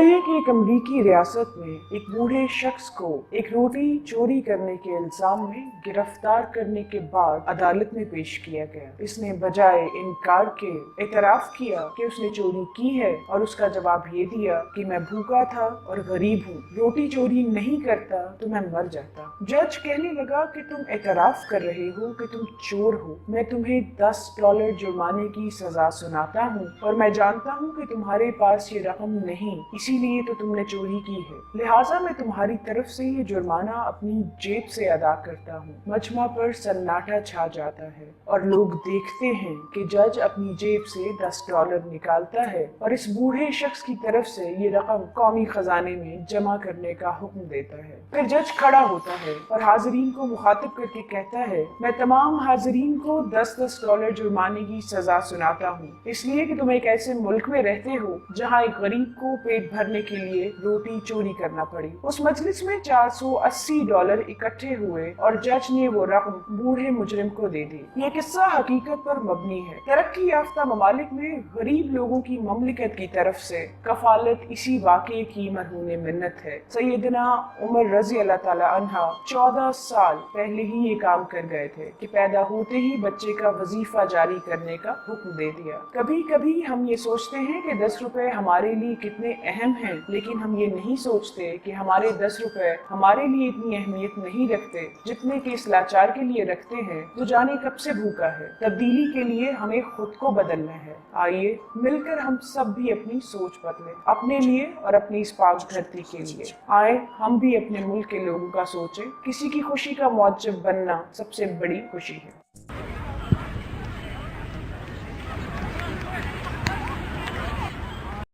हैं कि एक अमरीकी रियासत में एक बूढ़े शख्स को एक रोटी चोरी करने के इल्जाम में गिरफ्तार करने के बाद अदालत में पेश किया गया। इसने बजाय इनकार के एतराफ किया कि उसने चोरी की है और उसका जवाब ये दिया कि मैं भूखा था और गरीब हूँ, रोटी चोरी नहीं करता तो मैं मर जाता। जज कहने लगा कि तुम एतराफ कर रहे हो कि तुम चोर हो, मैं तुम्हें $10 जुर्माने की सजा सुनाता हूँ और मैं जानता हूँ कि तुम्हारे पास ये रकम नहीं, इसीलिए तो तुमने चोरी की है, लिहाजा मैं तुम्हारी तरफ से ये जुर्माना अपनी जेब से अदा करता हूँ। मजमा पर सन्नाटा छा जाता है और लोग देखते हैं कि जज अपनी जेब से $10 निकालता है और इस बूढ़े शख्स की तरफ से ये रकम कौमी खजाने में जमा करने का हुक्म देता है। फिर जज खड़ा होता है और हाजिरीन को मुखातिब करके कहता है, मैं तमाम हाजिरीन को $10 जुर्माने की सजा सुनाता हूँ, इसलिए कि तुम एक ऐसे मुल्क में रहते हो जहाँ एक गरीब को पेट भरने के लिए रोटी चोरी करना पड़ी। उस मजलिस में $480 इकट्ठे हुए और जज ने वो रकम बूढ़े मुजरिम को दे दी। ये किस्सा हकीकत पर मबनी है। तरक्की याफ्ता ममालिक में गरीब लोगों की ममलिकत की तरफ से कफालत इसी वाक़े की मरहून मिन्नत है। सैयदना उमर रजी अल्लाह ताला अन्हा 14 साल पहले ही ये काम कर गए थे कि पैदा होते ही बच्चे का वजीफा जारी करने का हुक्म दे दिया। कभी कभी हम ये सोचते हैं कि 10 रुपए हमारे लिए कितने अहम हैं, लेकिन हम ये नहीं सोचते कि हमारे 10 रुपए हमारे लिए इतनी अहमियत नहीं रखते जितने कि इस लाचार के लिए रखते हैं जो जाने कब से भूखा है। तब्दीली के लिए हमें खुद को बदलना है। आइए मिलकर हम सब भी अपनी सोच बदलें, अपने लिए और अपनी इस पाक धरती के लिए। आए हम भी अपने मुल्क के लोगों का सोचें। किसी की खुशी का मौजब बनना सबसे बड़ी खुशी है।